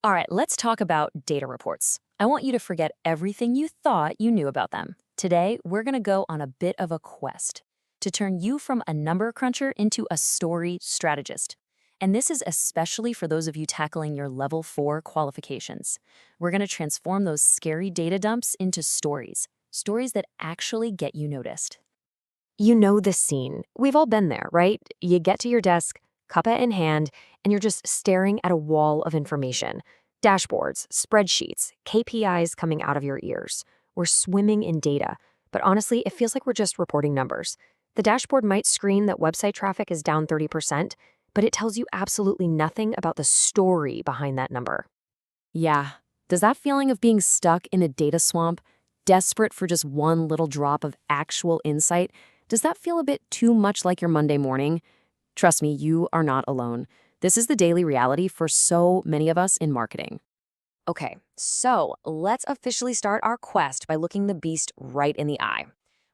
All right, let's talk about data reports. I want you to forget everything you thought you knew about them. Today, we're going to go on a bit of a quest to turn you from a number cruncher into a story strategist. And this is especially for those of you tackling your level 4 qualifications. We're going to transform those scary data dumps into stories, stories that actually get you noticed. You know the scene. We've all been there, right? You get to your desk, cuppa in hand, and you're just staring at a wall of information. Dashboards, spreadsheets, KPIs coming out of your ears. We're swimming in data, but honestly, it feels like we're just reporting numbers. The dashboard might screen that website traffic is down 30%, but it tells you absolutely nothing about the story behind that number. Yeah, does that feeling of being stuck in a data swamp, desperate for just one little drop of actual insight, does that feel a bit too much like your Monday morning? Trust me, you are not alone. This is the daily reality for so many of us in marketing. Okay, so let's officially start our quest by looking the beast right in the eye.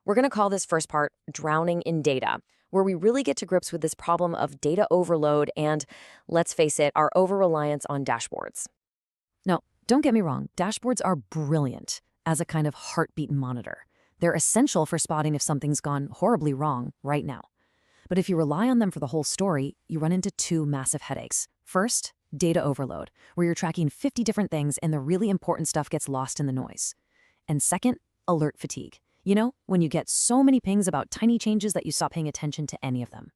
We're going to call this first part Drowning in Data, where we really get to grips with this problem of data overload and, let's face it, our over-reliance on dashboards. Now, don't get me wrong, dashboards are brilliant as a kind of heartbeat monitor. They're essential for spotting if something's gone horribly wrong right now. But if you rely on them for the whole story, you run into two massive headaches. First, data overload, where you're tracking 50 different things and the really important stuff gets lost in the noise. And second, alert fatigue. You know, when you get so many pings about tiny changes that you stop paying attention to any of them.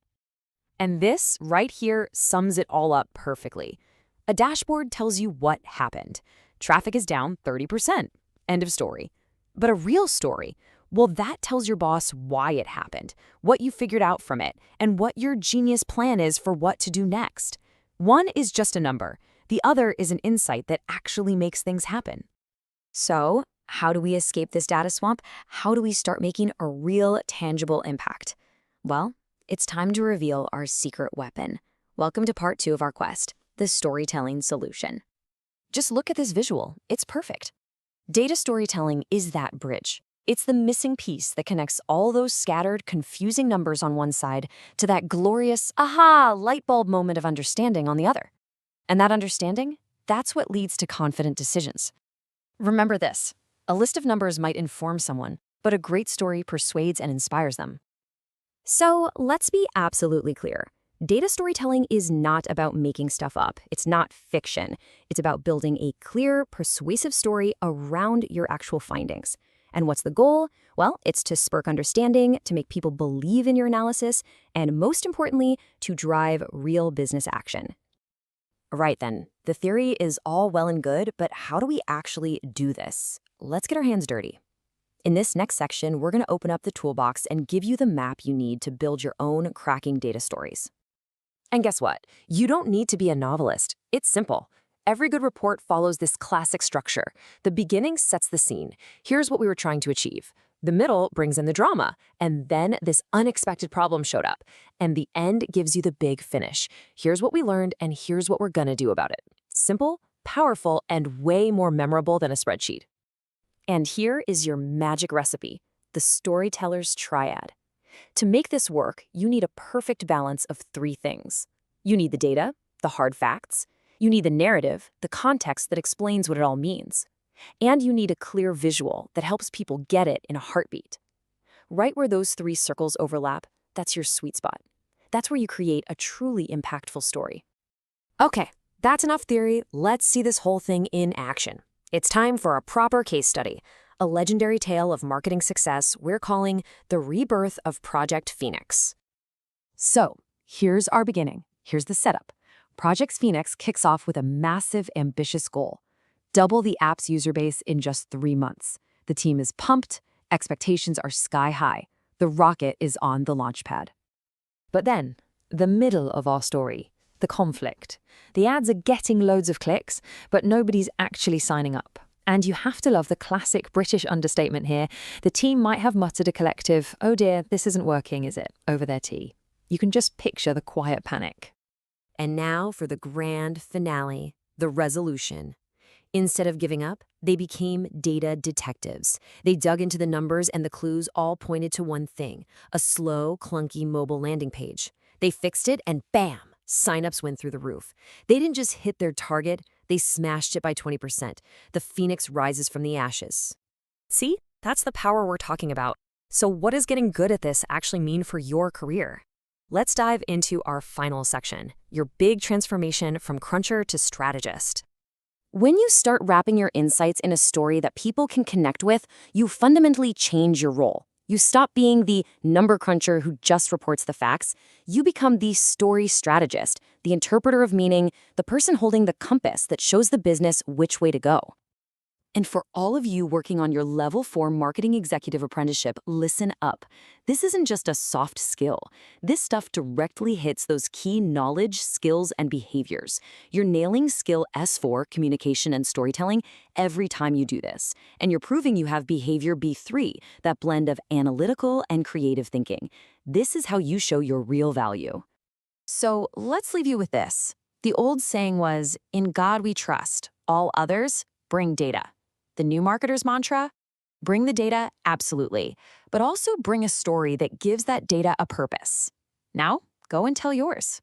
And this right here sums it all up perfectly. A dashboard tells you what happened. Traffic is down 30%. End of story. But a real story, well, that tells your boss why it happened, what you figured out from it, and what your genius plan is for what to do next. One is just a number. The other is an insight that actually makes things happen. So, how do we escape this data swamp? How do we start making a real, tangible impact? Well, it's time to reveal our secret weapon. Welcome to part 2 of our quest, the storytelling solution. Just look at this visual. It's perfect. Data storytelling is that bridge. It's the missing piece that connects all those scattered, confusing numbers on one side to that glorious, aha, light bulb moment of understanding on the other. And that understanding, that's what leads to confident decisions. Remember this, a list of numbers might inform someone, but a great story persuades and inspires them. So let's be absolutely clear. Data storytelling is not about making stuff up. It's not fiction. It's about building a clear, persuasive story around your actual findings. And what's the goal? Well, it's to spur understanding, to make people believe in your analysis, and most importantly, to drive real business action. Right then, the theory is all well and good, but how do we actually do this? Let's get our hands dirty. In this next section, we're going to open up the toolbox and give you the map you need to build your own cracking data stories. And guess what? You don't need to be a novelist. It's simple. Every good report follows this classic structure. The beginning sets the scene. Here's what we were trying to achieve. The middle brings in the drama, and then this unexpected problem showed up. And the end gives you the big finish. Here's what we learned, and here's what we're gonna do about it. Simple, powerful, and way more memorable than a spreadsheet. And here is your magic recipe, the storyteller's triad. To make this work, you need a perfect balance of 3 things. You need the data, the hard facts. You need the narrative, the context that explains what it all means. And you need a clear visual that helps people get it in a heartbeat. Right where those 3 circles overlap, that's your sweet spot. That's where you create a truly impactful story. Okay, that's enough theory. Let's see this whole thing in action. It's time for a proper case study, a legendary tale of marketing success we're calling the rebirth of Project Phoenix. So, here's our beginning. Here's the setup. Project Phoenix kicks off with a massive, ambitious goal. Double the app's user base in just 3 months. The team is pumped, expectations are sky high. The rocket is on the launch pad. But then, the middle of our story, the conflict. The ads are getting loads of clicks, but nobody's actually signing up. And you have to love the classic British understatement here. The team might have muttered a collective, "Oh dear, this isn't working, is it?" over their tea. You can just picture the quiet panic. And now for the grand finale, the resolution. Instead of giving up, they became data detectives. They dug into the numbers and the clues all pointed to one thing, a slow, clunky mobile landing page. They fixed it and bam, signups went through the roof. They didn't just hit their target, They smashed it by 20%. The phoenix rises from the ashes. See? That's the power we're talking about. So what does getting good at this actually mean for your career? Let's dive into our final section, your big transformation from cruncher to strategist. When you start wrapping your insights in a story that people can connect with, you fundamentally change your role. You stop being the number cruncher who just reports the facts. You become the story strategist, the interpreter of meaning, the person holding the compass that shows the business which way to go. And for all of you working on your Level 4 Marketing Executive Apprenticeship, listen up. This isn't just a soft skill. This stuff directly hits those key knowledge, skills, and behaviors. You're nailing skill S4, communication and storytelling, every time you do this. And you're proving you have behavior B3, that blend of analytical and creative thinking. This is how you show your real value. So let's leave you with this. The old saying was, "In God we trust, all others bring data." The new marketer's mantra? Bring the data, absolutely, but also bring a story that gives that data a purpose. Now, go and tell yours.